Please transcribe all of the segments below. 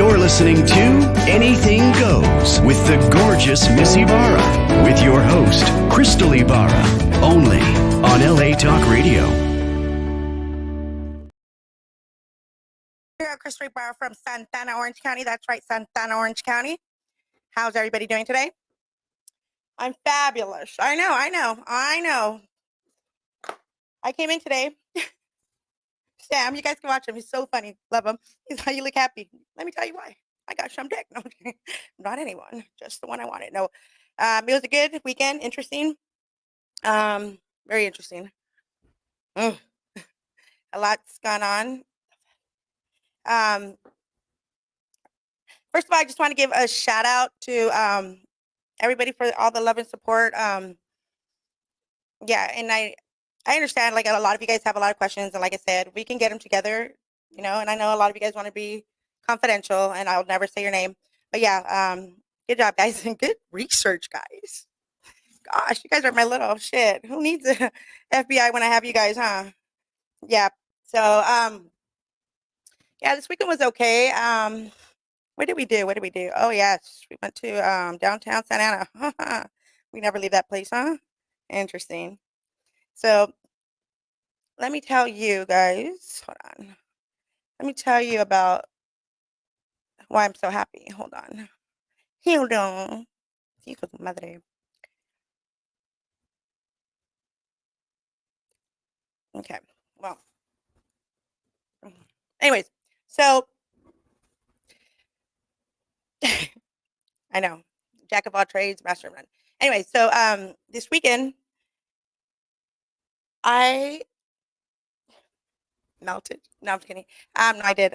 You're listening to Anything Goes with the gorgeous Miss Ibarra with your host, Crystal Ibarra, only on LA Talk Radio. Here, Crystal Ibarra from Santana, Orange County. That's right, Santana, Orange County. How's everybody doing today? I'm fabulous. I know. I came in today. Sam, you guys can watch him. He's so funny. Love him. He's how you look happy. Let me tell you why. I got some dick. No, not anyone. Just the one I wanted. No. It was a good weekend. Interesting. Very interesting. A lot's gone on. First of all, I just want to give a shout out to everybody for all the love and support. Yeah, and I understand like a lot of you guys have a lot of questions, and like I said, we can get them together, and I know a lot of you guys want to be confidential, and I'll never say your name. But yeah, good job, guys, and good research, guys. Gosh, you guys are my little shit. Who needs a FBI when I have you guys, huh? Yeah. So, yeah, this weekend was okay. What did we do? Oh, yes, we went to downtown Santa Ana. We never leave that place, huh? Interesting. So, let me tell you guys. Hold on. Let me tell you about why I'm so happy. Hold on. Hold on. Hijo de madre. Okay. Well. Anyways, so I know, jack of all trades, master of none. Anyway, so this weekend I melted. No, I'm just kidding. No, I did.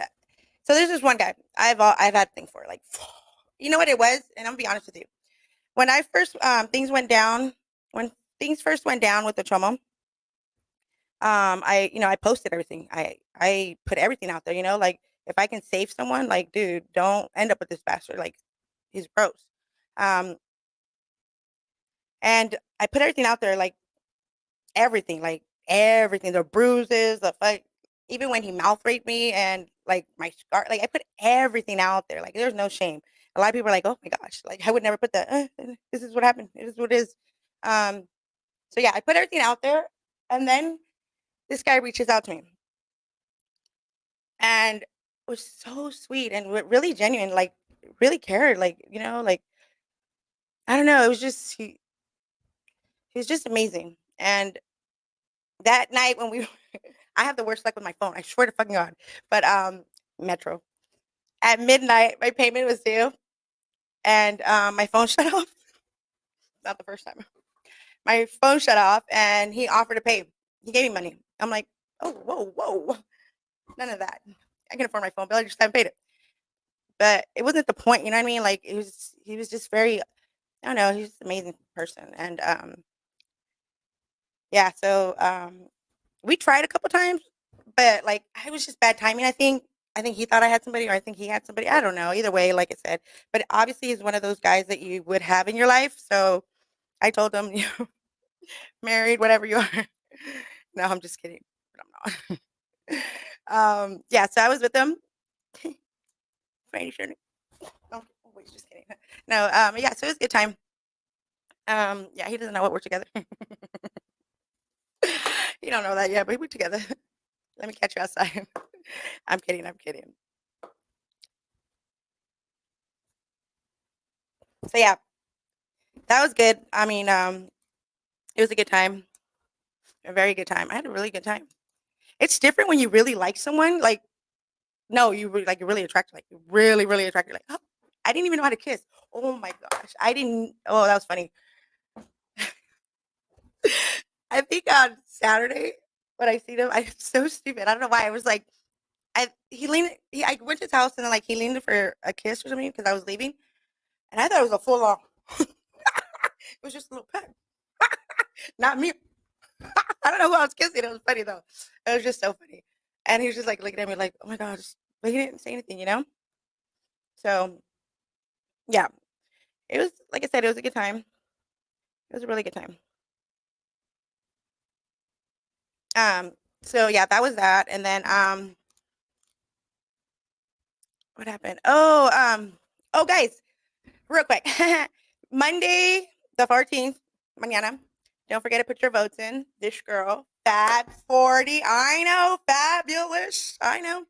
So there's this one guy I've had things for like, you know what it was, and I'm gonna be honest with you. When I first when things first went down with the trauma, I posted everything. I put everything out there. Like if I can save someone, like dude, don't end up with this bastard. Like he's gross. Um, and I put everything out there, like everything, the bruises, the fight, even when he mouth raped me and like my scar, like I put everything out there. Like there's no shame. A lot of people are like, oh my gosh, like I would never put that. This is what happened. It is what it is. Um, so yeah, I put everything out there, and then this guy reaches out to me and was so sweet and really genuine, like really cared, like like I don't know, it was just he was just amazing. And that night when we I have the worst luck with my phone. I swear to fucking God. But Metro. At midnight, my payment was due, and my phone shut off. Not the first time. My phone shut off, and he offered to pay. He gave me money. I'm like, oh, whoa, whoa, none of that. I can afford my phone bill. I just haven't paid it. But it wasn't the point. You know what I mean? Like he was just very. I don't know. He's an amazing person, and yeah. So we tried a couple times, but like I was just bad timing. I think he thought I had somebody, or I think he had somebody. I don't know. Either way, like I said, but obviously he's one of those guys that you would have in your life. So I told him, married, whatever you are. No, I'm just kidding, but I'm not. Yeah. So I was with him. Franny Shirley. Oh, wait, just kidding. No. Yeah. So it was a good time. Yeah. He doesn't know what we're together. You don't know that yet, but we're together. Let me catch you outside. I'm kidding. I'm kidding. So yeah, that was good. I mean, it was a good time, a very good time. I had a really good time. It's different when you really like someone. Like, no, you're really attracted. Like, really, really attracted. Like, oh, I didn't even know how to kiss. Oh my gosh, I didn't. Oh, that was funny. I think on Saturday when I seen him, I'm so stupid. I don't know why. I was like, I went to his house and then like he leaned in for a kiss or something because I was leaving, and I thought it was a full on. It was just a little peck, not me. I don't know who I was kissing. It was funny though. It was just so funny. And he was just like looking at me like, oh my gosh, but he didn't say anything. So yeah, it was like I said, it was a good time. It was a really good time. Um, so yeah, that was that. And then What happened? Oh, guys, real quick. Monday, the 14th, mañana. Don't forget to put your votes in. This girl, Fab 40. I know, fabulous. I know.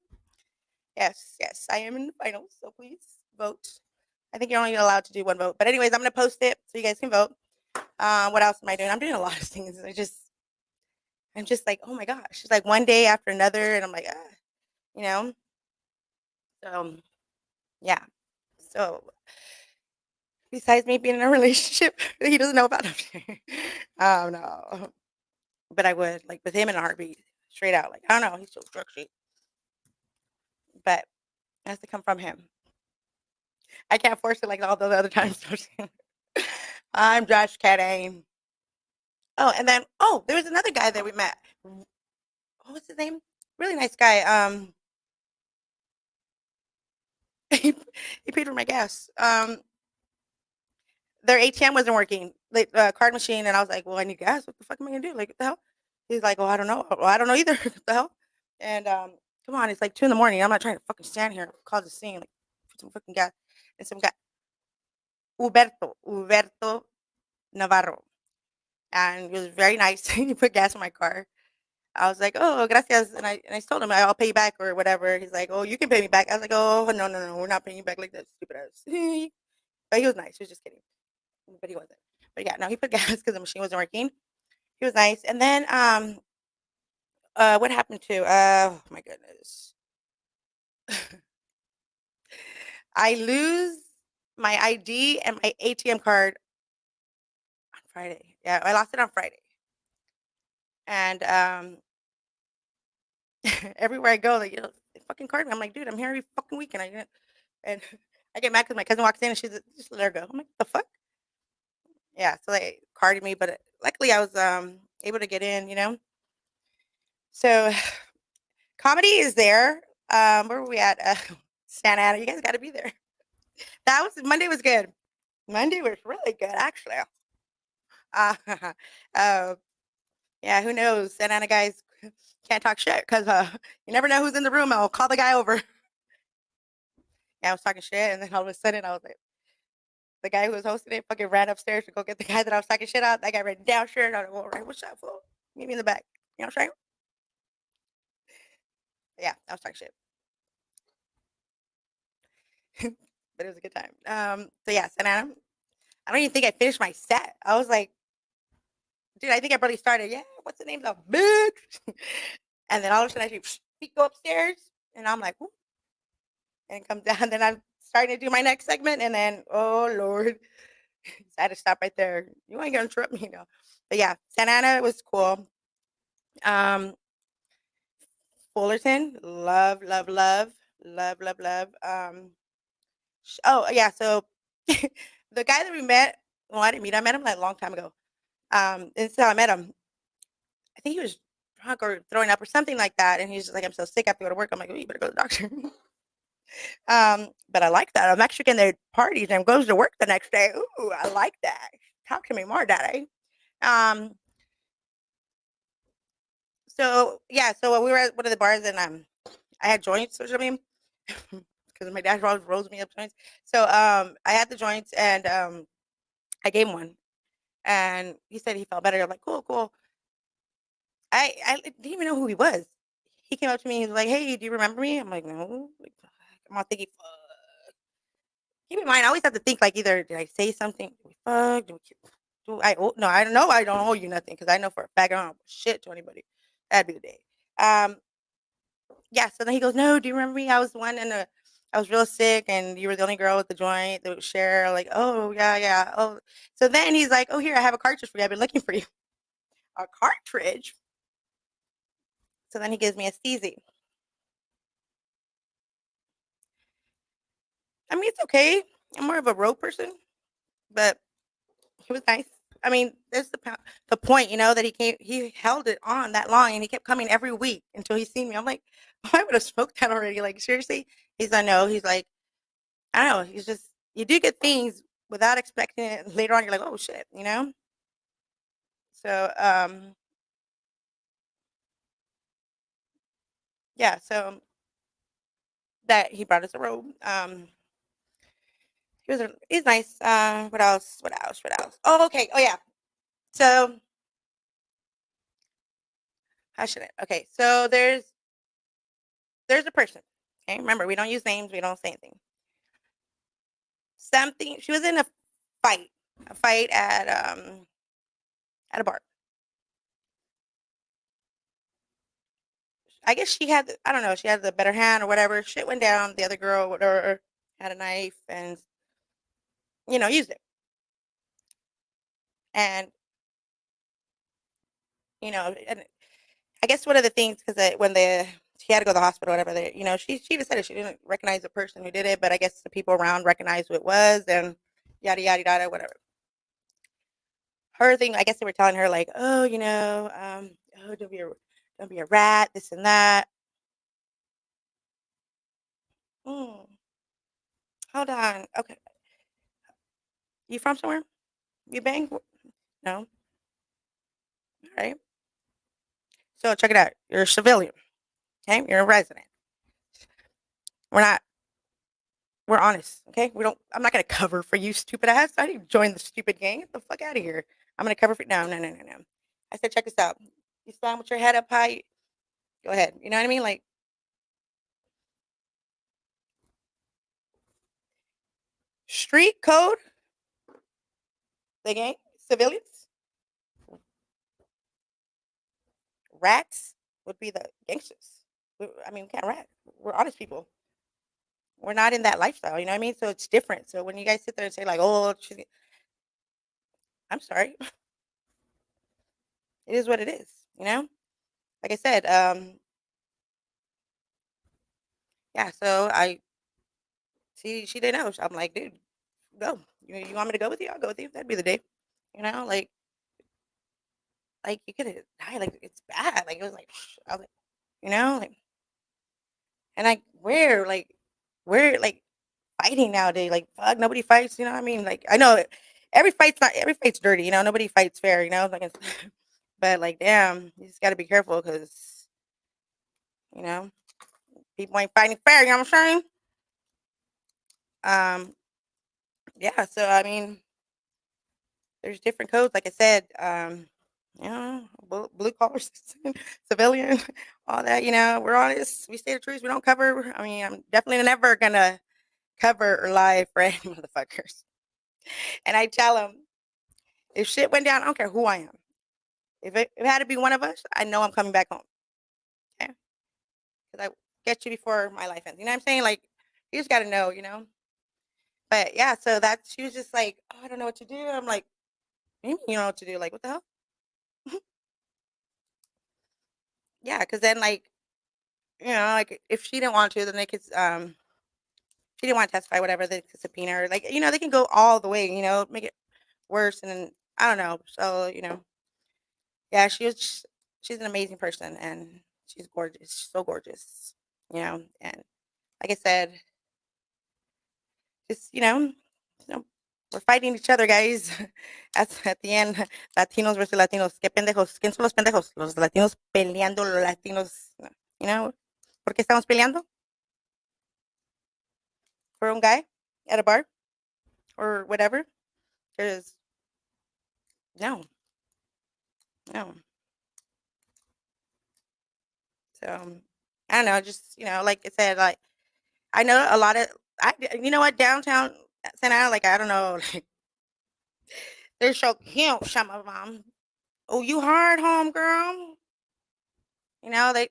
Yes, yes, I am in the finals, so please vote. I think you're only allowed to do one vote. But anyways, I'm gonna post it so you guys can vote. What else am I doing? I'm doing a lot of things. I'm just like, oh my gosh. It's like one day after another, and I'm like, you know. So yeah. So besides me being in a relationship that he doesn't know about, no. But I would like with him in a heartbeat, straight out. Like I don't know, he's so structured, but it has to come from him. I can't force it like all those other times. I'm just kidding. Oh, and then there was another guy that we met. What was his name? Really nice guy. He, he paid for my gas. Their ATM wasn't working, like card machine, and I was like, "Well, I need gas. What the fuck am I gonna do? Like, what the hell?" He's like, "Well, I don't know. Well, I don't know either. What the hell?" And come on, it's like 2 in the morning. I'm not trying to fucking stand here, cause a scene, like put some fucking gas. And some guy, Uberto Navarro, and he was very nice. He put gas in my car. I was like, "Oh, gracias," and I told him I'll pay you back or whatever. He's like, "Oh, you can pay me back." I was like, "Oh, no, no, no, we're not paying you back like that, stupid ass." But he was nice. He was just kidding, but he wasn't. But yeah, no, he put gas because the machine wasn't working. He was nice. And then what happened to? Oh my goodness, I lose my ID and my ATM card on Friday. Yeah, I lost it on Friday, and everywhere I go, like they fucking card me. I'm like, dude, I'm here every fucking weekend. And I get mad because my cousin walks in and she's like, just let her go. I'm like, the fuck? Yeah, so they carded me, but luckily I was able to get in. So comedy is there. Where were we at? Santa Ana. You guys got to be there. That was Monday was good. Monday was really good, actually. Uh, uh, yeah, who knows? Santa Ana guys can't talk shit because you never know who's in the room. I'll call the guy over. Yeah, I was talking shit, and then all of a sudden, I was like, the guy who was hosting it fucking ran upstairs to go get the guy that I was talking shit out. That guy ran downstairs. I was like, all right, what's up, fool? Meet me in the back. You know what I'm saying? Yeah, I was talking shit, but it was a good time. So yeah, Santa Ana. I don't even think I finished my set. I was like, dude, I think I barely started. Yeah, what's the name of the bitch? And then all of a sudden, I see feet go upstairs, and I'm like, whoop, and come down. Then I'm starting to do my next segment, and then, oh Lord, I had to stop right there. You ain't gonna interrupt me, no. But yeah, Santa Ana was cool. Um, Fullerton, love, love, love, love, love, love. Oh yeah, so the guy that we met, well, I didn't meet. I met him like a long time ago. And so I met him. I think he was drunk or throwing up or something like that. And he's just like, I'm so sick, I have to go to work. I'm like, oh, you better go to the doctor. But I like that. A Mexican that parties and goes to work the next day. Ooh, I like that. Talk to me more, daddy. Um, so yeah, so we were at one of the bars and I had joints or something because my dad always rolls me up joints. So I had the joints and I gave him one and he said he felt better. I'm like, cool, cool. I didn't even know who he was. He came up to me. He was like, "Hey, do you remember me?" I'm like, "No." Like, I'm all thinking, "Fuck." Keep in mind, I always have to think like either did I say something? Did we fuck? Do I owe? No, I don't know. I don't owe you nothing because I know for a fact I don't owe shit to anybody. That'd be the day. Um, yeah. So then he goes, "No, do you remember me? I was the one, and I was real sick, and you were the only girl with the joint that would share." Like, oh yeah, yeah. Oh, so then he's like, "Oh, here, I have a cartridge for you. I've been looking for you." A cartridge. So then he gives me a steezy. I mean, it's okay. I'm more of a road person, but he was nice. I mean, there's the point, that he held it on that long, and he kept coming every week until he seen me. I'm like, I would have smoked that already. Like, seriously? He's like, no. He's like, I don't know. He's just, you do get things without expecting it. Later on, you're like, oh shit, you know. So, yeah. So that he brought us a robe. He's nice. What else? What else? What else? Oh, okay. Oh yeah. So how should I? Okay. So there's a person. Okay. Remember, we don't use names. We don't say anything. Something. She was in fight. A fight at a bar. I guess she had. I don't know. She had the better hand or whatever. Shit went down. The other girl, whatever, had a knife and used it. And and I guess one of the things because when she had to go to the hospital, whatever, she even said it. She didn't recognize the person who did it, but I guess the people around recognized who it was, and yada yada yada, whatever. Her thing, I guess they were telling her like, oh, oh, don't be a rat, this and that. Mm, hold on, okay, you from somewhere? You bang? No, all right. So check it out. You're a civilian, okay? You're a resident. We're not We're honest, okay? We don't. I'm not gonna cover for you, stupid ass. I didn't join the stupid gang. Get the fuck out of here. I'm gonna cover for no, no, no, no, no. I said, check this out. You stand with your head up high. Go ahead. You know what I mean? Like street code, the gang, civilians, rats would be the gangsters. I mean, we can't rat. We're honest people. We're not in that lifestyle. You know what I mean? So it's different. So when you guys sit there and say like, oh, I'm sorry, it is what it is. You know? Like I said, yeah. So she didn't know. So I'm like, dude, go. You want me to go with you? I'll go with you. That'd be the day. Like you could have died. Like it's bad. Like it was like I was like, like, and like we're like fighting nowadays. Like fuck, nobody fights. You know what I mean? Like I know every fight's dirty. Nobody fights fair. Like but like damn, you just got to be careful because you know people ain't fighting fair. You know what I'm saying? Um, yeah. So I mean, there's different codes. Like I said, blue collar civilian, all that. We're honest. We say the truth. We don't cover. I mean, I'm definitely never gonna cover or lie for any motherfuckers. And I tell them, if shit went down, I don't care who I am. If it had to be one of us, I know I'm coming back home. Okay, because I get you before my life ends. You know what I'm saying? Like, you just gotta know. But yeah, so she was just like, oh, I don't know what to do. I'm like, you know what to do? Like, what the hell? Yeah, because then like like if she didn't want to, then they could she didn't want to testify, whatever, they could subpoena her. Like, they can go all the way, make it worse. And then I don't know. So, yeah, she's an amazing person and she's gorgeous, so gorgeous, and like I said, just, we're fighting each other, guys. At the end, Latinos versus Latinos. ¿Qué pendejos? ¿Quién son los pendejos? Los latinos peleando, los latinos, ¿por qué estamos peleando? For un guy at a bar or whatever? There's no, no. So I don't know, just like I said, like I know a lot of you know what, downtown Santa Ana, like I don't know, like they're so cute, some of them. Oh, you hard home girl? They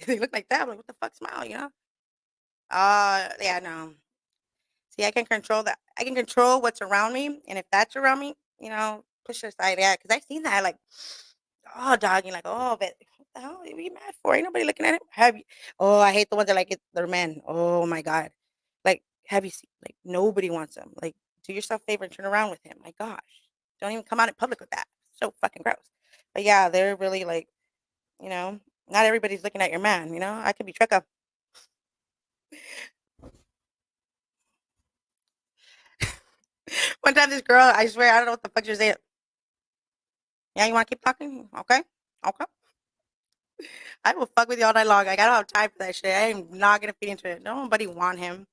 they look like that. I'm like, what the fuck, smile? Yeah, no. See, I can control that. I can control what's around me, and if that's around me, push it aside. Yeah, because I've seen that, like, oh, dog, you're like, oh, but what the hell are you mad for? Ain't nobody looking at it. Have you? Oh, I hate the ones that like it. They're men. Oh my god, like, have you seen? Like, nobody wants them. Like, do yourself a favor and turn around with him. My gosh, don't even come out in public with that. So fucking gross. But yeah, they're really like, you know, not everybody's looking at your man. I could be trick up. One time, this girl, I swear, I don't know what the fuck you're saying. Yeah, you want to keep talking? Okay, okay. I will fuck with you all night long. Like, I don't have time for that shit. I am not gonna feed into it. Nobody want him.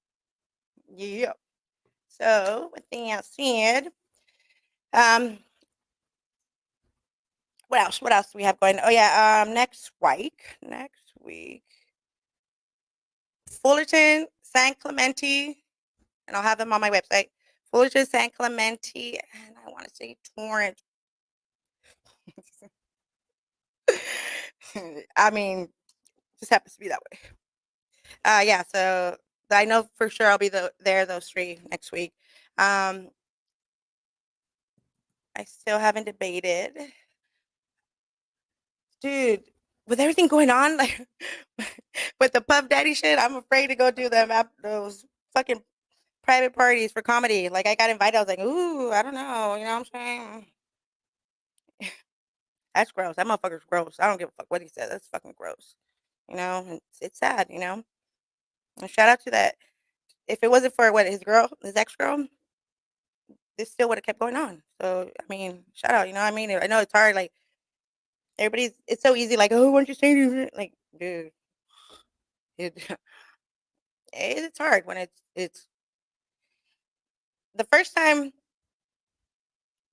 Yeah. So with that said, um, what else? What else do we have going? Oh yeah, next week, Fullerton, San Clemente, and I'll have them on my website. Fullerton, San Clemente, and I want to say Torrance. I mean, just happens to be that way. Yeah, so I know for sure I'll be there those 3 next week. I still haven't debated. Dude, with everything going on, like with the Puff Daddy shit, I'm afraid to go do those fucking private parties for comedy. Like I got invited, I was like, ooh, I don't know, you know what I'm saying? That's gross. That motherfucker's gross. I don't give a fuck what he said. That's fucking gross. You know, and it's sad, you know. And shout out to that. If it wasn't for what his ex girl, this still would have kept going on. So I mean, shout out. You know what I mean? I know it's hard. Like it's so easy. Like, oh, why don't you say anything? Like, dude, it, it's hard when it's the first time.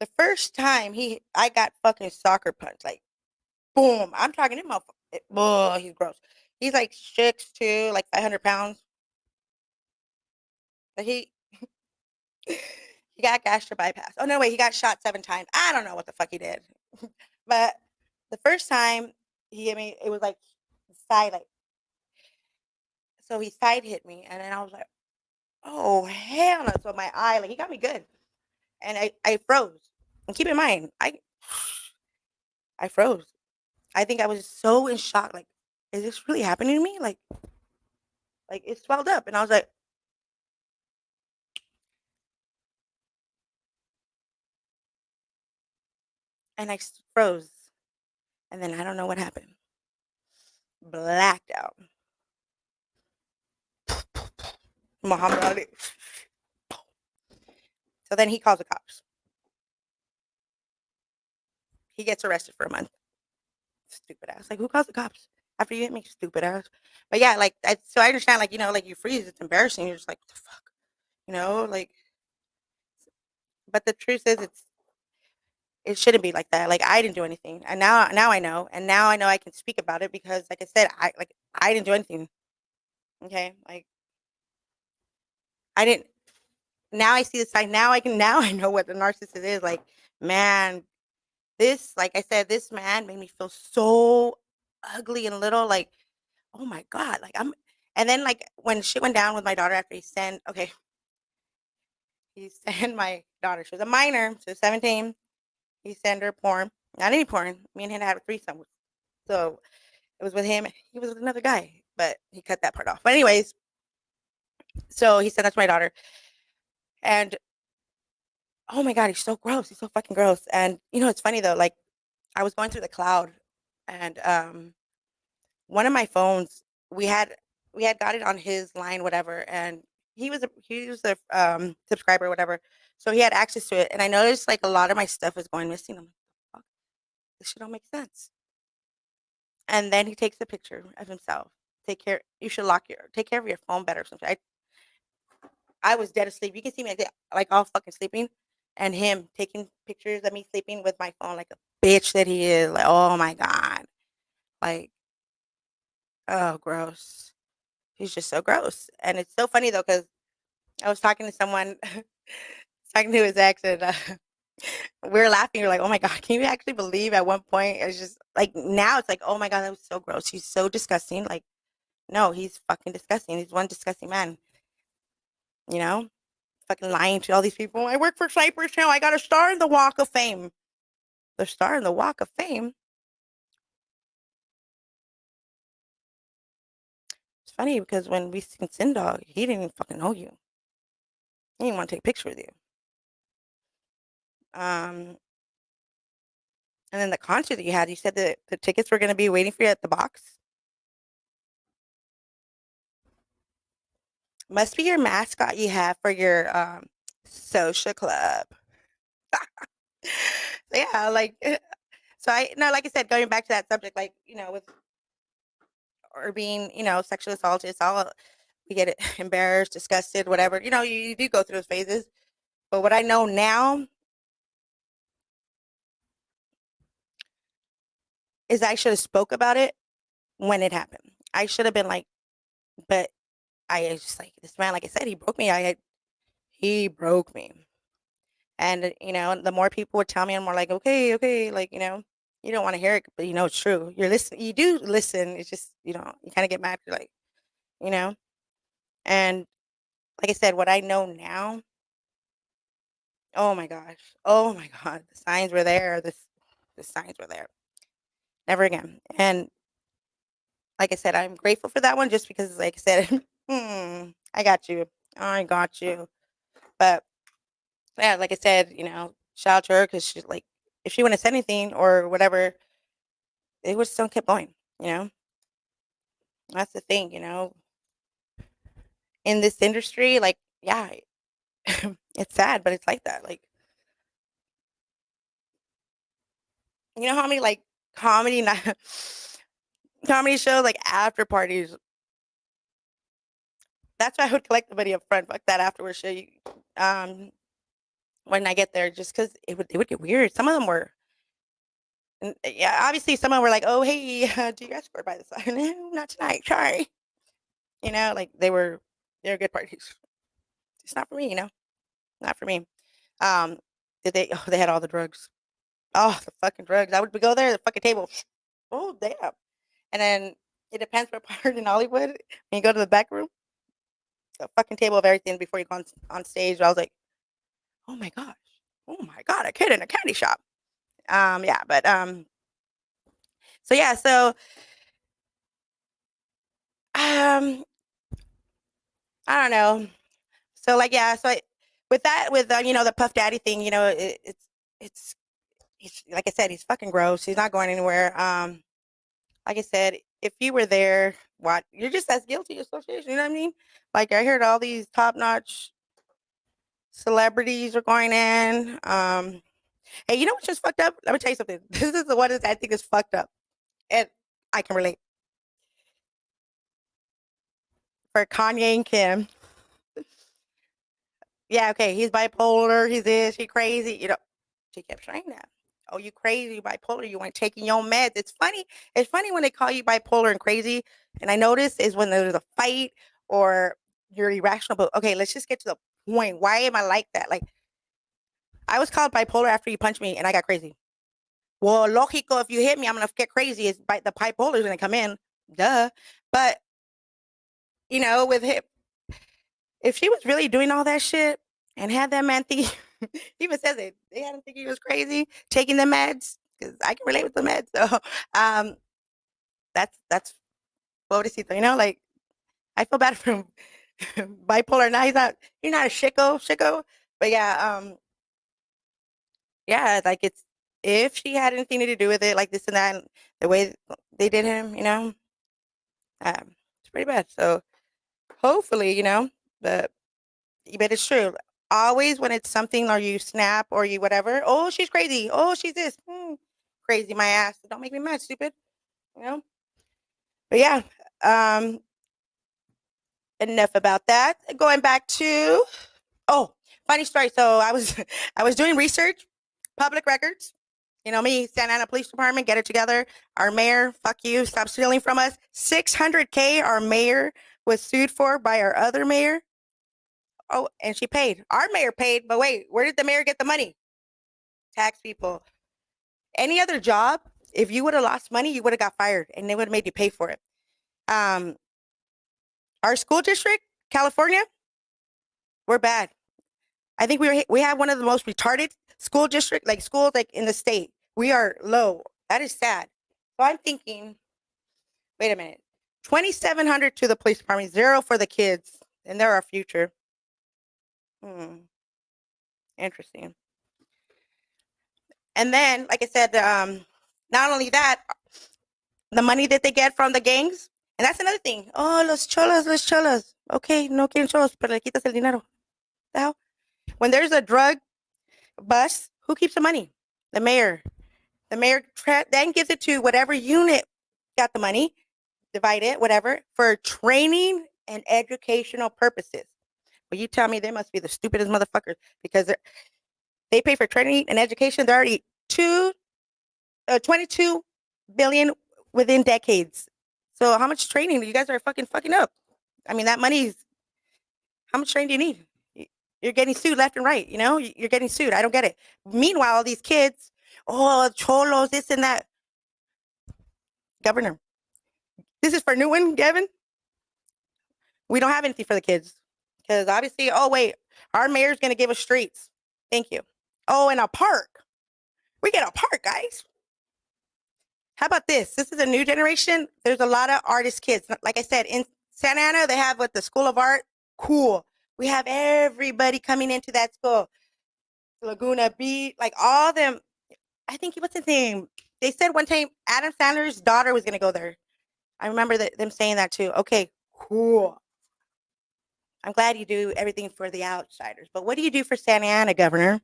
The first time I got fucking soccer punched. Like, boom. I'm talking him off. Oh, he's gross. He's like 6'2", like 500 pounds. But he got gastric bypass. Oh no, wait, he got shot 7 times. I don't know what the fuck he did. But the first time he hit me, it was like side like so he side hit me and then I was like, oh hell no. So my eye, like he got me good. And I froze. And keep in mind, I froze. I think I was so in shock, like, is this really happening to me? Like it swelled up and I was like, and froze. And then I don't know what happened. Blacked out. Muhammad Ali. So then he calls the cops. He gets arrested for a month. Stupid ass. Like, who calls the cops after you hit me? Stupid ass. But yeah, like, so I understand, like, you know, like you freeze, it's embarrassing. You're just like, what the fuck? You know, like, but the truth is, it shouldn't be like that. Like, I didn't do anything. And now I know. And now I know I can speak about it because, like I said, I didn't do anything. Okay. Like, I didn't, now I see the side. Now I know what the narcissist is. Like, man, like I said, this man made me feel so ugly and little. Like, oh my God. And then like when shit went down with my daughter after he sent my daughter, she was a minor, she was 17. He sent her porn, not any porn. Me and him had a threesome. So it was with him. He was with another guy, but he cut that part off. But anyways, so he sent that to my daughter. And oh my God, he's so gross. He's so fucking gross. And you know, it's funny though, like I was going through the cloud and one of my phones, we had we had got it on his line, whatever, and he was a subscriber, whatever. So he had access to it, and I noticed like a lot of my stuff was going missing. I'm like, fuck, this shit don't make sense. And then he takes a picture of himself. Take care. You should take care of your phone better. Or something. I was dead asleep. You can see me like all fucking sleeping, and him taking pictures of me sleeping with my phone like a bitch that he is. Like, oh my God, like, oh, gross. He's just so gross. And it's so funny though, because I was talking to someone, talking to his ex, and we were laughing. We are like, oh my God, can you actually believe at one point? It's just like now it's like, oh my God, that was so gross. He's so disgusting. Like, no, he's fucking disgusting. He's one disgusting man, you know? Fucking lying to all these people. I work for Cypress Channel. I got a star in the Walk of Fame. The star in the Walk of Fame? It's funny because when we seen Sin Dog, he didn't even fucking know you. He didn't want to take a picture with you. Um, And then the concert that you had, you said that the tickets were gonna be waiting for you at the box? Must be your mascot you have for your, social club. So, yeah, like, so I no, like I said, going back to that subject, like, you know, with or being, sexually assaulted. It's all we get embarrassed, disgusted, whatever. You do go through those phases. But what I know now is I should have spoke about it when it happened. I should have been like, but I was just like this man, like I said, he broke me. He broke me. And the more people would tell me, I'm more like, okay, okay, like you don't want to hear it, but it's true. You do listen. It's just you kind of get mad. You're like, you know, and like I said, what I know now, oh my gosh, oh my god, the signs were there. The signs were there. Never again. And like I said, I'm grateful for that one, just because, like I said, I got you, I got you. But yeah, like I said, shout out to her because she's like, if she wouldn't have said anything or whatever, it would still kept going. You know, that's the thing. In this industry, like, yeah, it's sad, but it's like that. Like, how many like comedy ni- comedy shows like after parties. That's why I would collect the money up front. Fuck that afterward shit. Um, when I get there, just because it would get weird. Some of them were, yeah, obviously some of them were like, oh hey, do you guys score by the side? No, not tonight. Sorry. Like they were good parties. It's not for me. Not for me. Um, did they? Oh, they had all the drugs. Oh, the fucking drugs. I would go there, the fucking table. Oh, damn. And then it depends what part in Hollywood. When you go to the back room, the fucking table of everything before you go on stage. I was like, oh my gosh. Oh my God, a kid in a candy shop. Yeah, but so yeah, so I don't know. So like yeah, so with that, with the Puff Daddy thing, it's he's, like I said, he's fucking gross. He's not going anywhere. Like I said, if you were there, what you're just as guilty of association. You know what I mean? Like I heard all these top notch celebrities are going in. Hey, you know what's just fucked up? Let me tell you something. This is the one that I think is fucked up, and I can relate. For Kanye and Kim, yeah, okay, he's bipolar. He's this. He crazy. She kept saying that. Oh, you crazy, you bipolar. You weren't taking your meds. It's funny. It's funny when they call you bipolar and crazy. And I notice is when there's a fight or you're irrational. But okay, let's just get to the point. Why am I like that? Like I was called bipolar after you punched me and I got crazy. Well, logico, if you hit me, I'm gonna get crazy. The bipolar is gonna come in. Duh. But with him, if she was really doing all that shit and had that man think, he even says it, they had him think he was crazy taking the meds because I can relate with the meds. So, um, that's pobrecito, like I feel bad for him. Bipolar. Now you're not a shiko, but yeah, yeah, like it's if she had anything to do with it, like this and that, and the way they did him, it's pretty bad. So hopefully, but it's true. Always when it's something or you snap or you whatever, oh, she's crazy. Oh, she's this. Crazy my ass. Don't make me mad, stupid. You know? But yeah, um, enough about that. Going back to oh, funny story. So I was I was doing research, public records. Me, Santa Ana Police Department, get it together. Our mayor, fuck you, stop stealing from us. 600K our mayor was sued for by our other mayor. Oh, and she paid. Our mayor paid, but wait, where did the mayor get the money? Tax people. Any other job, if you would have lost money, you would have got fired and they would have made you pay for it. Um, our school district, California, we're bad. I think we have one of the most retarded school district, like schools like in the state. We are low. That is sad. So I'm thinking, wait a minute. 2,700 to the police department, zero for the kids, and they're our future. Hmm, interesting. And then, like I said, not only that, the money that they get from the gangs, and that's another thing. Oh, los cholos, los cholos. Okay, no quieren cholos, pero le quitas el dinero. The hell? When there's a drug bust, who keeps the money? The mayor. The mayor then gives it to whatever unit got the money. divide it, whatever, for training and educational purposes. Well, you tell me they must be the stupidest motherfuckers because they pay for training and education. They're already 22 billion within decades. So how much training you guys are fucking up? I mean, that money's how much training do you need? You're getting sued left and right. You know, you're getting sued. I don't get it. Meanwhile, these kids, oh, cholos, this and that. Governor, this is for new one, Gavin. We don't have anything for the kids because obviously, oh wait, our mayor's gonna give us streets. Thank you. Oh, and a park. We get a park, guys. How about this? This is a new generation. There's a lot of artist kids. Like I said, in Santa Ana, they have what the School of Art. Cool. We have everybody coming into that school. Laguna Beach, like all them. I think what's his name? They said one time Adam Sandler's daughter was gonna go there. I remember them saying that too. Okay, cool. I'm glad you do everything for the outsiders. But what do you do for Santa Ana, Governor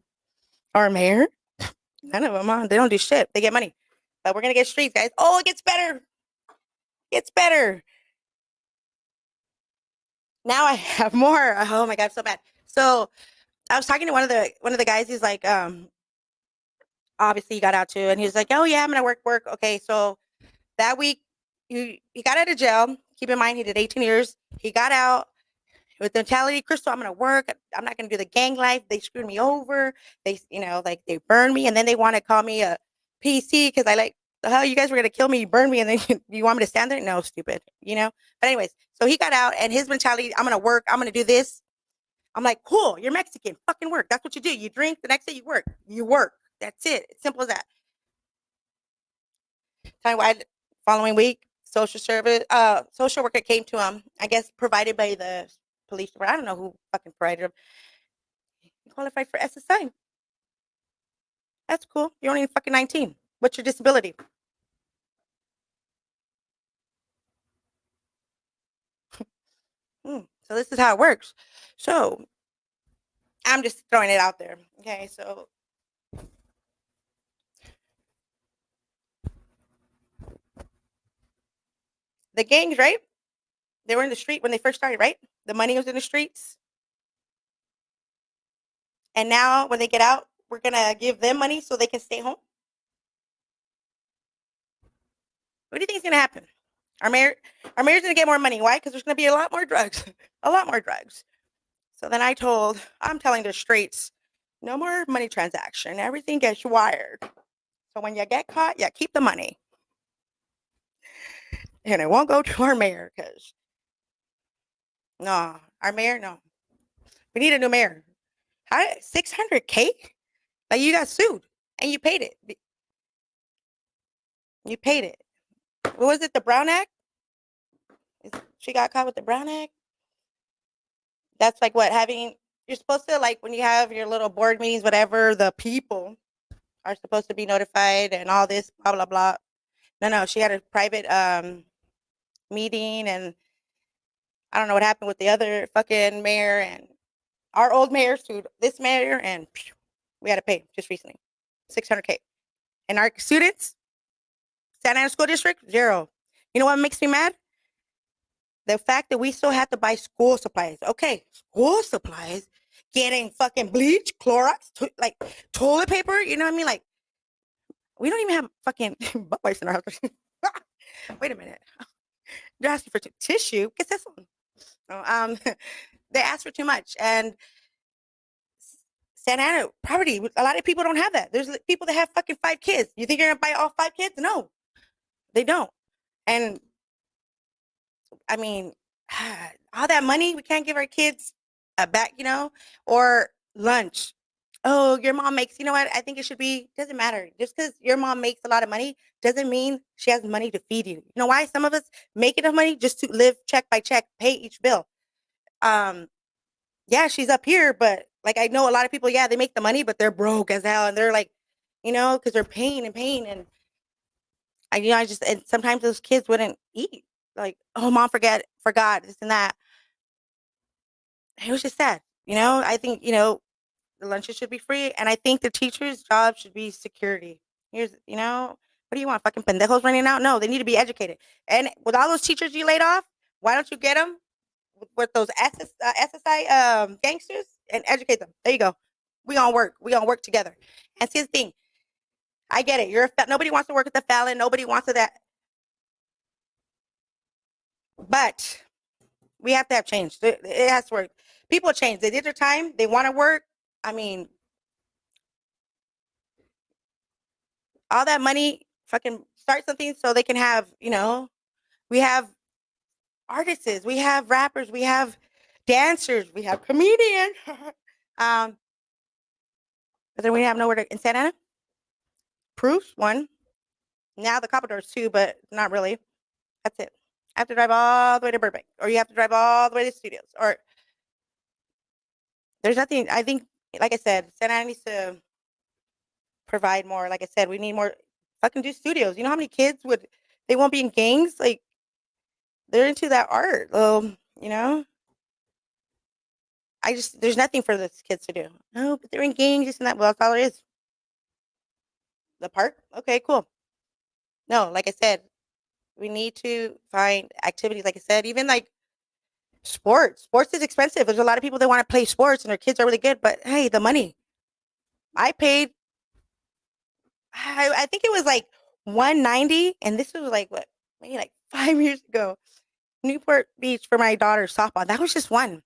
or Mayor? None of them, huh? They don't do shit. They get money. But we're gonna get streets, guys. Oh, it gets better. It gets better. Now I have more. Oh my god, so bad. So I was talking to one of the guys. He's like, obviously he got out too, and he was like, oh yeah, I'm gonna work. Okay, so that week he got out of jail. Keep in mind he did 18 years. He got out with the mentality, Crystal, I'm gonna work. I'm not gonna do the gang life. They screwed me over. They, like they burned me, and then they want to call me a PC because I like the hell you guys were gonna kill me, you burned me, and then you want me to stand there? No, stupid, But anyways, so he got out, and his mentality, I'm gonna work. I'm gonna do this. I'm like, cool. You're Mexican. Fucking work. That's what you do. You drink. The next day you work. You work. That's it. It's simple as that. Time wide. Following week, social worker came to him. I guess provided by the police. I don't know who fucking provided him. You qualified for SSI. That's cool. You're only fucking 19. What's your disability? So this is how it works. So I'm just throwing it out there. Okay, so the gangs, right? They were in the street when they first started, right? The money was in the streets. And now when they get out, we're gonna give them money so they can stay home. What do you think is gonna happen? Our mayor, our mayor's gonna get more money. Why? Because there's gonna be a lot more drugs, a lot more drugs. So then I'm telling the streets, no more money transaction. Everything gets wired. So when you get caught, yeah, keep the money, and it won't go to our mayor because no, our mayor, no. We need a new mayor. How 600K? Like you got sued and you paid it. You paid it. What was it? The Brown Act? She got caught with the Brown Act. That's like what having. You're supposed to like when you have your little board meetings, whatever. The people are supposed to be notified and all this blah blah blah. No, she had a private meeting and I don't know what happened with the other fucking mayor and our old mayor sued this mayor and we had to pay just recently 600K. And our students, Santa Ana School District, zero. You know what makes me mad? The fact that we still have to buy school supplies. Okay, school supplies, getting fucking bleach, Clorox, like toilet paper. You know what I mean? Like we don't even have fucking butt wipes in our house. Wait a minute. They're asking for tissue. ¿Qué es eso? No, they ask for too much. And Santa Ana property, a lot of people don't have that. There's people that have fucking 5 kids. You think you're gonna buy all 5 kids? No, they don't. And I mean, all that money we can't give our kids back, or lunch. Oh, your mom makes. You know what? I think it should be. Doesn't matter. Just because your mom makes a lot of money doesn't mean she has money to feed you. You know why? Some of us make enough money just to live check by check, pay each bill. Um, yeah, she's up here, but like I know a lot of people, yeah, they make the money, but they're broke as hell, and they're like, because they're paying and paying, and I just and sometimes those kids wouldn't eat. Like, oh, mom forgot this and that. It was just sad. I think the lunches should be free, and I think the teacher's job should be security. Here's What do you want? Fucking pendejos running out? No, they need to be educated. And with all those teachers you laid off, why don't you get them with those SSI gangsters and educate them? There you go. We gonna work. We gonna work together. And see the thing. I get it. Nobody wants to work with the felon. Nobody wants to that. But we have to have change. It has to work. People change. They did their time. They want to work. I mean, all that money, fucking start something so they can have, we have artists, we have rappers, we have dancers, we have comedians. But then we have nowhere to, in Santa Ana, Proofs, one. Now the Commodores, two, but not really. That's it. I have to drive all the way to Burbank, or you have to drive all the way to studios, or there's nothing. I think, like I said, Santa Ana needs to provide more. Like I said, we need more fucking do studios. You know how many kids they won't be in gangs? Like, they're into that art. You know, there's nothing for those kids to do. No, but they're in gangs, this and that. Well, that's all it is. The park? Okay, cool. No, like I said, we need to find activities. Like I said, even like sports. Sports is expensive. There's a lot of people that want to play sports and their kids are really good, but hey, the money. I paid, I think it was like 190, and this was like what, maybe like 5 years ago. Newport Beach for my daughter's softball. That was just one.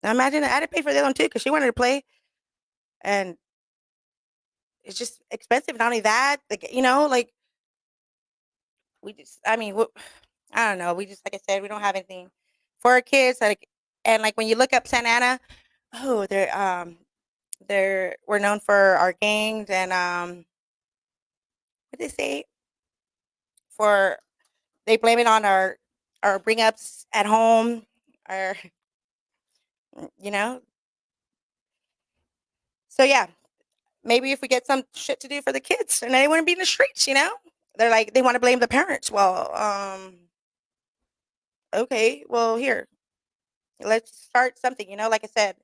Now imagine I had to pay for the other one too because she wanted to play, and it's just expensive. Not only that, like, like we just, I mean, I don't know. We just, like I said, we don't have anything for our kids. Like, and like when you look up Santa Ana, oh, we're known for our gangs and what they say for they blame it on our bring ups at home, or you know. So yeah, maybe if we get some shit to do for the kids, and they wouldn't be in the streets, They're like they want to blame the parents. Well, okay, well here, let's start something. Like I said,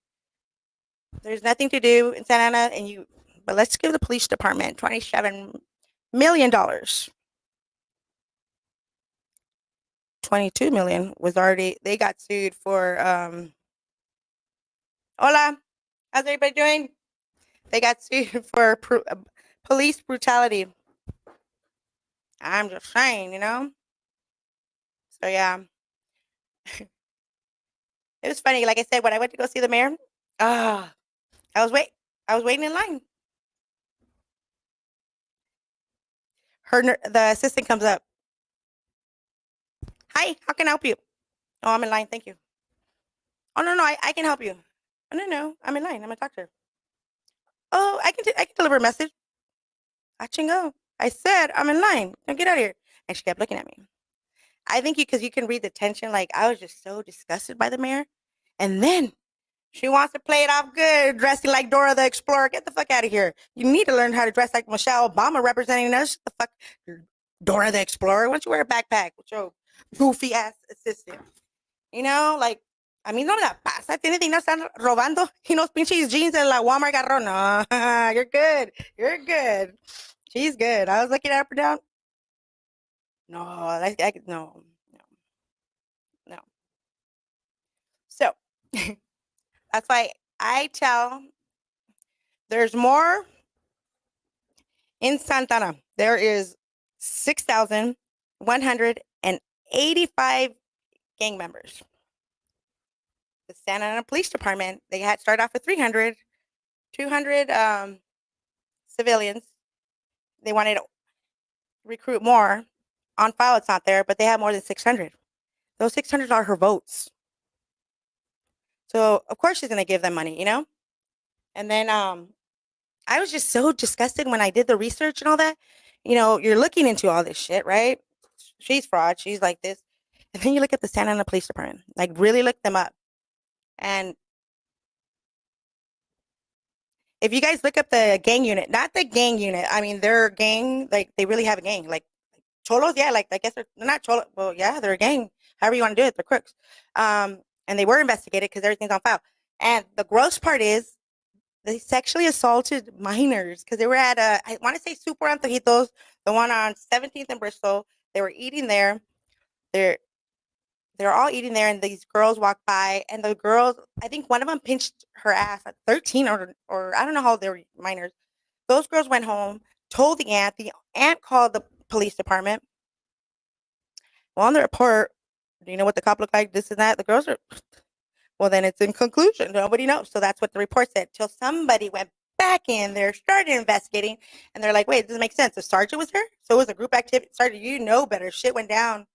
there's nothing to do in Santa Ana, but let's give the police department $27 million. 22 million was already, they got sued for hola, how's everybody doing? They got sued for police brutality. I'm just saying. So yeah, it was funny. Like I said, when I went to go see the mayor, ah, I was waiting in line. The assistant comes up. Hi, how can I help you? Oh, I'm in line. Thank you. Oh no, no, I can help you. Oh, no, no, I'm in line. I'm a doctor. Oh, I can deliver a message. I chingo. I said I'm in line. Now get out of here. And she kept looking at me. I think because you can read the tension. Like I was just so disgusted by the mayor, and then she wants to play it off good, dressing like Dora the Explorer. Get the fuck out of here. You need to learn how to dress like Michelle Obama representing us. The fuck, Dora the Explorer. Why don't you wear a backpack with your goofy ass assistant? Like, a mí no me la pasa. Tiene dinero, están robando. Y unos pinches jeans en la Walmart agarró. No, you're good. You're good. She's good. I was looking at her down. No, no, no, no. So, that's why I tell there's more in Santana. There is 6,185 gang members. The Santa Ana Police Department, they had started off with 300, 200 civilians. They wanted to recruit more. On file, it's not there, but they have more than 600. Those 600 are her votes. So, of course, she's going to give them money. And then I was just so disgusted when I did the research and all that. You're looking into all this shit, right? She's fraud. She's like this. And then you look at the Santa Ana Police Department, like really look them up. And if you guys look up the gang unit, not the gang unit, I mean, their gang, like they really have a gang. Like cholos, yeah, like I guess they're not cholo. Well, yeah, they're a gang. However you want to do it, they're crooks. And they were investigated because everything's on file. And the gross part is They sexually assaulted minors because they were at I want to say Super Antojitos, the one on 17th and Bristol. They were eating there. They're they're all eating there, and these girls walked by, and the girls, I think one of them pinched her ass at 13, or I don't know how they were minors. Those girls went home, told the aunt. The aunt called the police department. Well, on the report, do you know what the cop looked like? This and that. The girls are, well, then it's in conclusion. Nobody knows. So that's what the report said. Till somebody went back in there, started investigating, and they're like, wait, it doesn't make sense. The sergeant was there? So it was a group activity. Sergeant, you know better. Shit went down.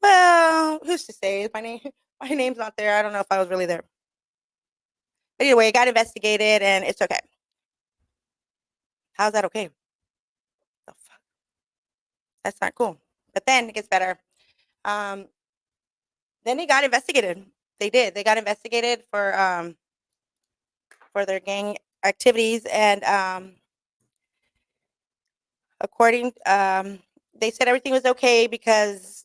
Well, who's to say? My name, my name's not there. I don't know if I was really there. But anyway, it got investigated, and it's okay. How's that okay? The fuck? That's not cool. But then it gets better. Um, then they got investigated. They did. They got investigated for their gang activities, and according they said everything was okay because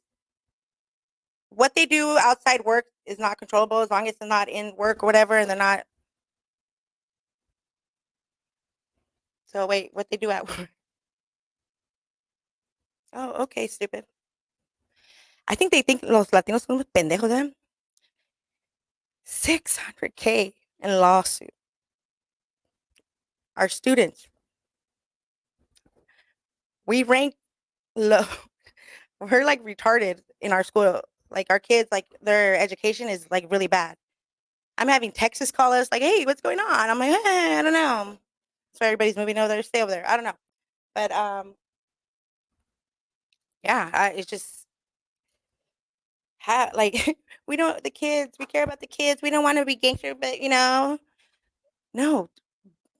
what they do outside work is not controllable as long as it's not in work or whatever, and they're not. So wait, what they do at work? Oh, okay, stupid. I think they think los Latinos son unos pendejos. 600K in lawsuit. Our students, we rank low. We're like retarded in our school. Like our kids, like their education is like really bad. I'm having Texas call us like, "Hey, what's going on?" I'm like, I don't know. So everybody's moving over there, stay over there. I don't know, but yeah, it's just like we don't the kids. We care about the kids. We don't want to be gangster, but no,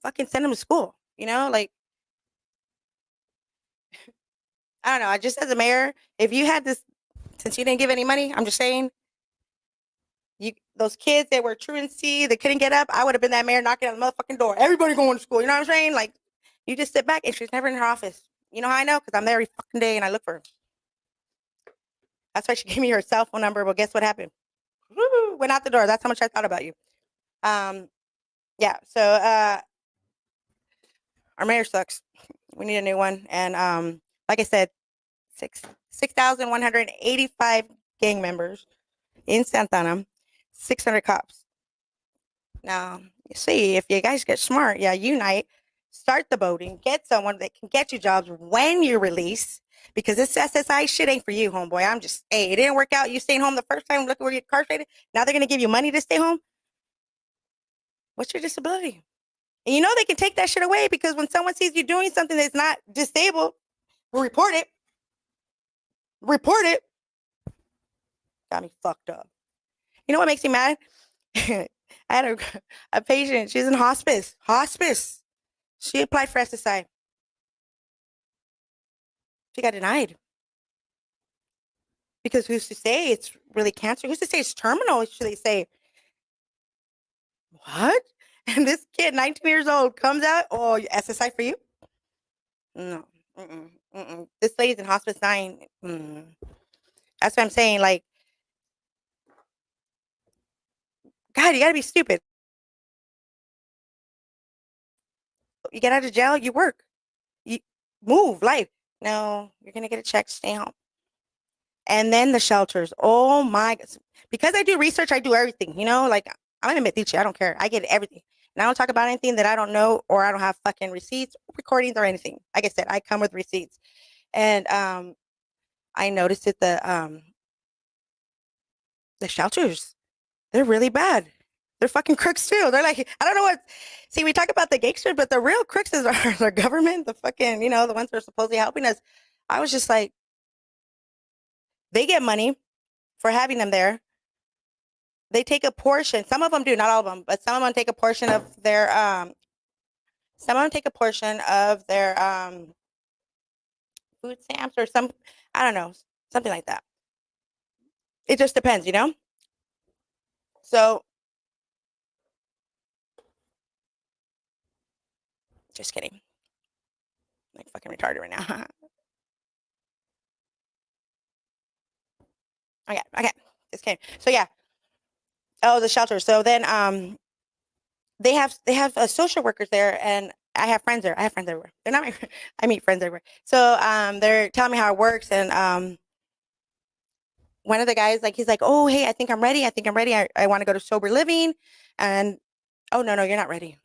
fucking send them to school. Like I don't know. I just as a mayor, if you had this, since you didn't give any money, I'm just saying, those kids that were truancy, they couldn't get up, I would have been that mayor knocking on the motherfucking door. Everybody going to school. You know what I'm saying? Like, you just sit back, and she's never in her office. You know how I know? Because I'm there every fucking day and I look for her. That's why she gave me her cell phone number. Well, guess what happened? Woo, went out the door. That's how much I thought about you. Um, yeah. So our mayor sucks. We need a new one. And like I said, 6,185 gang members in Santana, 600 cops. Now, you see, if you guys get smart, yeah, unite, start the voting, get someone that can get you jobs when you release, because this SSI shit ain't for you, homeboy. I'm just, hey, it didn't work out. You staying home the first time, look where you incarcerated. Now they're going to give you money to stay home. What's your disability? And they can take that shit away because when someone sees you doing something that's not disabled, report it. Report it. Got me fucked up. You know what makes me mad? I had a patient. She's in hospice. Hospice. She applied for SSI. She got denied. Because who's to say it's really cancer? Who's to say it's terminal? Should they say, what? And this kid, 19 years old, comes out, oh, SSI for you? No. Mm-mm, mm-mm. This lady's in hospice dying. That's what I'm saying. Like, God, you got to be stupid. You get out of jail, you work. You move, life. No, you're going to get a check, stay home. And then the shelters. Oh my God. Because I do research, I do everything, like I'm an metiche. I don't care. I get everything. And I don't talk about anything that I don't know or I don't have fucking receipts, recordings, or anything. Like I said, I come with receipts. And I noticed that the shelters, they're really bad. They're fucking crooks too. They're like, I don't know what. See, we talk about the gangsters, but the real crooks are the government, the fucking, the ones that are supposedly helping us. I was just like, they get money for having them there. They take a portion. Some of them do, not all of them, but some of them take a portion of their food stamps or I don't know, something like that. It just depends. So just kidding. Like fucking retarded right now. Okay. Just kidding. So yeah. Oh, the shelter. So then they have social workers there, and I have friends there. I have friends everywhere. They're not my I meet friends everywhere. So they're telling me how it works, and one of the guys, like, he's like, "Oh, hey, I think I'm ready. I think I'm ready. I want to go to sober living." And oh, no, no, you're not ready.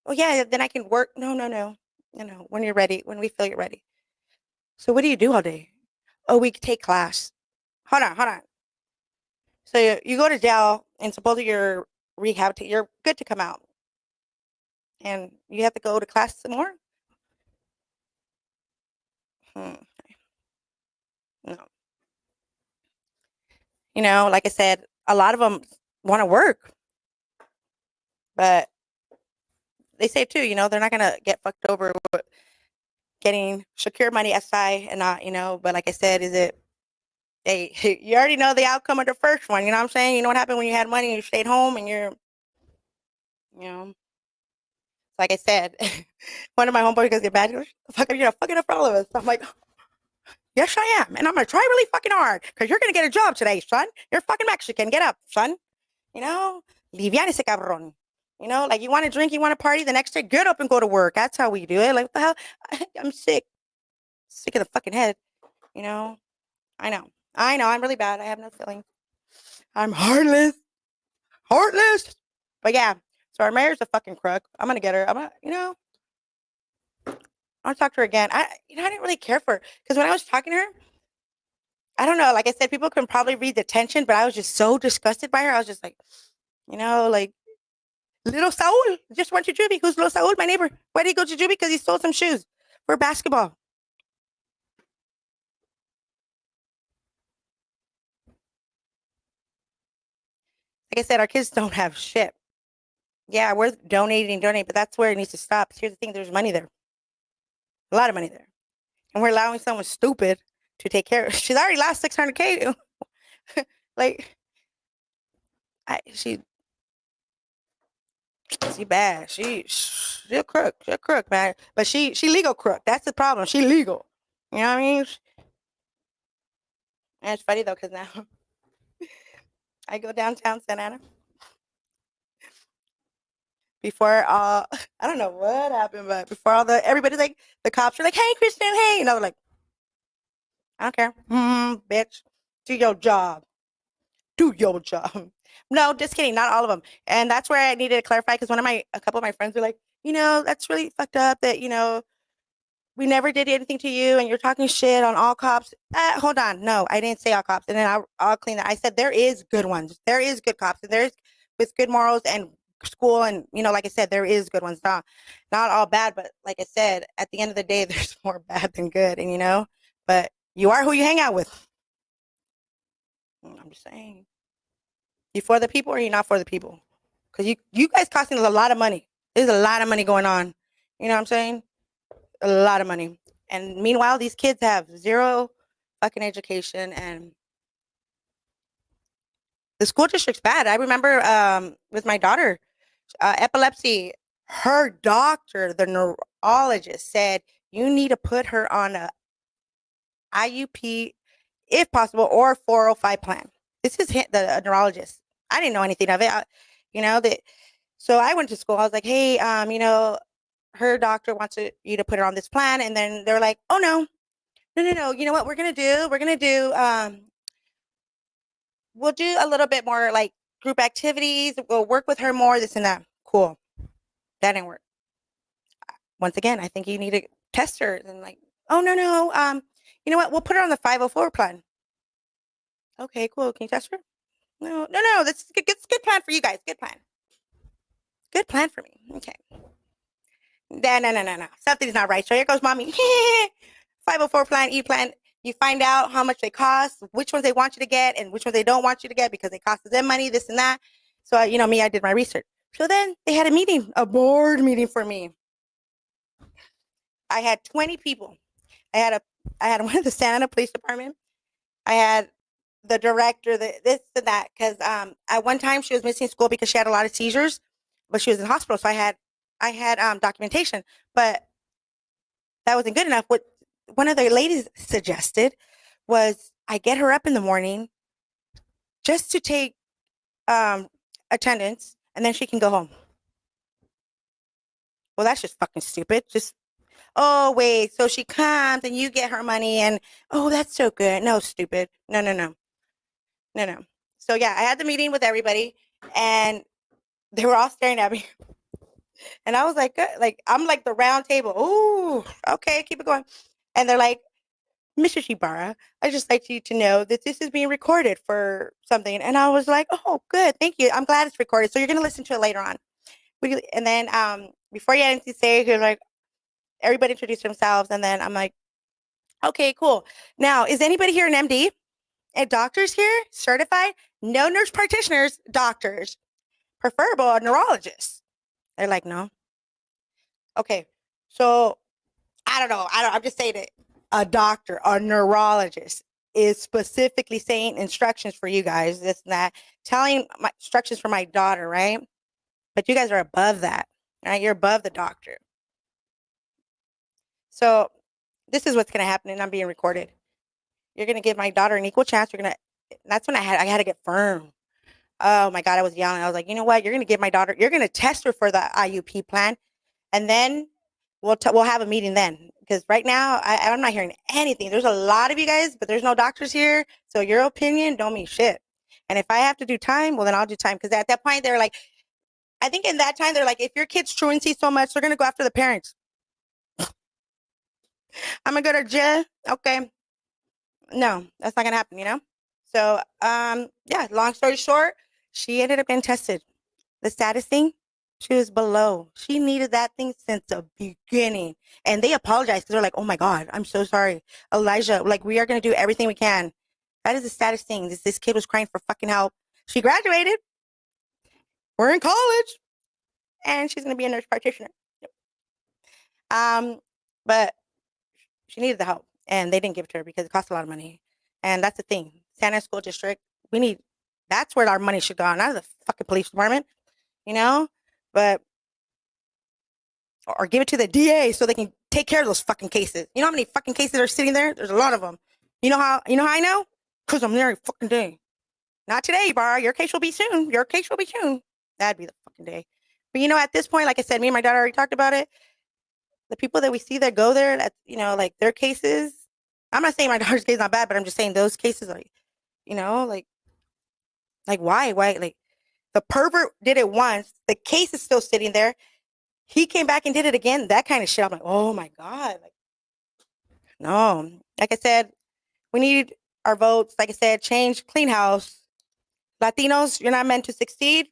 Oh, yeah, then I can work. No, no, no, no, no. When you're ready, when we feel you're ready. So what do you do all day? Oh, we take class. Hold on, hold on. So you go to jail, and supposedly you're rehab. You're good to come out, and you have to go to class some more. Hmm, no, like I said, a lot of them want to work, but they say too, they're not gonna get fucked over with getting secure money SI and not, But like I said, is it? Hey, you already know the outcome of the first one. You know what I'm saying? You know what happened when you had money and you stayed home and you know, like I said, one of my homeboys gets get mad. He goes, "The fuck are you gonna fuck it up for all of us?" I'm like, "Yes, I am, and I'm gonna try really fucking hard because you're gonna get a job today, son. You're fucking Mexican. Get up, son. You know, livianese, cabrón. Like you want to drink, you want to party. The next day, get up and go to work. That's how we do it. Like what the hell? I'm sick of the fucking head. You know, I know, I know. I'm really bad. I have no feelings. I'm heartless, heartless. But yeah, so our mayor's a fucking crook. I'm gonna get her. I'll talk to her again. I didn't really care for her because when I was talking to her, I don't know. Like I said, people can probably read the tension, but I was just so disgusted by her. I was just like, like little Saul just went to juvie. Who's little Saul? My neighbor. Why did he go to juvie? Because he stole some shoes for basketball. Like I said, our kids don't have shit. Yeah, we're donating, but that's where it needs to stop. Here's the thing: there's money there, a lot of money there, and we're allowing someone stupid to take care of. She's already lost 600K. Like, she bad. She a crook. She a crook, man. But she legal crook. That's the problem. She legal. You know what I mean? And it's funny though, because now I go downtown Santa Ana before I don't know what happened, but before all everybody's like the cops are like, "Hey, Kristen, hey," and I was like, "I don't care, bitch, do your job, do your job." No, just kidding, not all of them, and that's where I needed to clarify because a couple of my friends were like, that's really fucked up that we never did anything to you and you're talking shit on all cops. Hold on. No, I didn't say all cops. And then I'll clean that. I said there is good ones. There is good cops. And there's with good morals and school. And, like I said, there is good ones. Not all bad. But like I said, at the end of the day, there's more bad than good. And, but you are who you hang out with. I'm just saying. You for the people or you not for the people? Because you guys costing us a lot of money. There's a lot of money going on. You know what I'm saying? A lot of money. And meanwhile, these kids have zero fucking education and the school district's bad. I remember with my daughter, epilepsy, her doctor, the neurologist said you need to put her on a IUP if possible or 405 plan. This is the neurologist. I didn't know anything of it. That so I went to school. I was like, "Hey, her doctor wants you to put her on this plan." And then they're like, "Oh no, no, no, no. You know what we're gonna do? We'll do a little bit more like group activities. We'll work with her more, this and that." Cool. That didn't work. Once again, I think you need to test her and like, "Oh no, no. You know what? We'll put her on the 504 plan." Okay, cool. Can you test her? No, no, no. That's it's a good plan for you guys. Good plan. Good plan for me. Okay. No, no, no, no, no. Something's not right. So here goes mommy. 504 plan, E plan. You find out how much they cost, which ones they want you to get, and which ones they don't want you to get because they cost them money, this and that. So, me, I did my research. So then they had a board meeting for me. I had 20 people. I had one of the Santa Ana Police Department. I had the director, this and that, because at one time she was missing school because she had a lot of seizures, but she was in hospital. So I had documentation, but that wasn't good enough. What one of the ladies suggested was I get her up in the morning just to take attendance and then she can go home. Well, that's just fucking stupid. Just, oh, wait. So she comes and you get her money and, oh, that's so good. No, stupid. No, no, no. No, no. So, yeah, I had the meeting with everybody and they were all staring at me. And I was like, I'm like the round table. Ooh, okay, keep it going. And they're like, Mrs. Ibarra, I'd just like you to know that this is being recorded for something. And I was like, oh, good. Thank you. I'm glad it's recorded. So you're going to listen to it later on. And then before you had anything to say, he was like, everybody introduced themselves. And then I'm like, okay, cool. Now, is anybody here an MD? And doctors here? Certified? No nurse practitioners, doctors. Preferable a neurologist. They're like, no. Okay. So I don't know. I'm just saying that a doctor, a neurologist is specifically saying instructions for you guys, this and that, telling my instructions for my daughter, right? But you guys are above that, right? You're above the doctor. So this is what's going to happen, and I'm being recorded. You're going to give my daughter an equal chance. That's when I had to get firm. Oh my God, I was yelling. I was like, you know what? You're going to give my daughter, you're going to test her for the IUP plan. And then we'll have a meeting then. Because right now, I'm not hearing anything. There's a lot of you guys, but there's no doctors here. So your opinion don't mean shit. And if I have to do time, well, then I'll do time. Because at that point, they're like, I think in that time, they're like, if your kid's truancy so much, they're going to go after the parents. I'm going to go to jail. Okay. No, that's not going to happen, you know? So, yeah, long story short, she ended up getting tested. The saddest thing, she was below. She needed that thing since the beginning. And they apologized because they're like, oh my God, I'm so sorry. Elijah, like, we are going to do everything we can. That is the saddest thing. This kid was crying for fucking help. She graduated. We're in college. And she's going to be a nurse practitioner. But she needed the help. And they didn't give it to her because it cost a lot of money. And that's the thing. Santa School District, that's where our money should go, not the fucking police department, you know? But, or give it to the DA so they can take care of those fucking cases. You know how many fucking cases are sitting there? There's a lot of them. You know how I know? Because I'm there every fucking day. Not today, Ibarra. Your case will be soon. Your case will be soon. That'd be the fucking day. But you know, at this point, like I said, me and my daughter already talked about it. The people that we see that go there, that, you know, like their cases, I'm not saying my daughter's case is not bad, but I'm just saying those cases are, you know, like why? Like, the pervert did it once. The case is still sitting there. He came back and did it again. That kind of shit. I'm like, oh my God. Like, no. Like I said, we need our votes. Like I said, change, clean house. Latinos, you're not meant to succeed.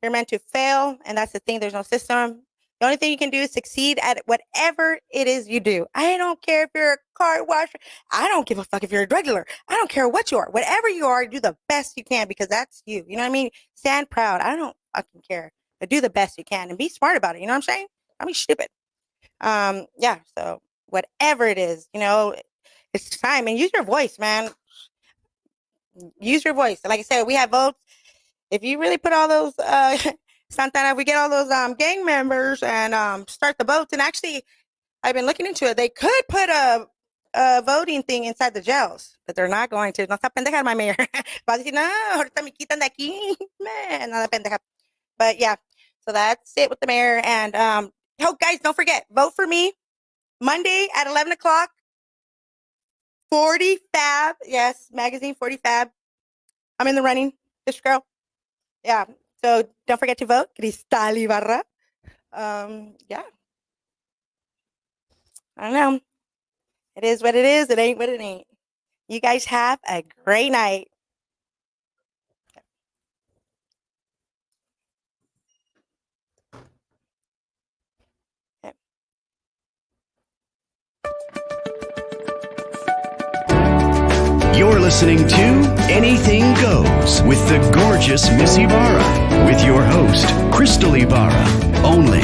You're meant to fail. And that's the thing. There's no system. The only thing you can do is succeed at whatever it is you do. I don't care if you're a car washer. I don't give a fuck if you're a drug dealer. I don't care what you are. Whatever you are, do the best you can because that's you. You know what I mean? Stand proud. I don't fucking care. But do the best you can and be smart about it. You know what I'm saying? Don't be stupid. Yeah. So whatever it is, you know, it's time. And use your voice, man. Use your voice. Like I said, we have votes. If you really put all those Santana, we get all those gang members and start the votes. And actually, I've been looking into it. They could put a voting thing inside the jails, but they're not going to. No está pendeja, my mayor. Va a decir, no, ahorita me quitan de aquí. Man, nada pendeja. But yeah, so that's it with the mayor. And oh, guys, don't forget, vote for me Monday at 11 o'clock. 40 Fab. Yes, magazine 40 Fab. I'm in the running. This girl. Yeah. So don't forget to vote. Cristal Ibarra. Yeah. I don't know. It is what it is. It ain't what it ain't. You guys have a great night. You're listening to Anything Goes with the gorgeous Miss Ibarra with your host, Crystal Ibarra, only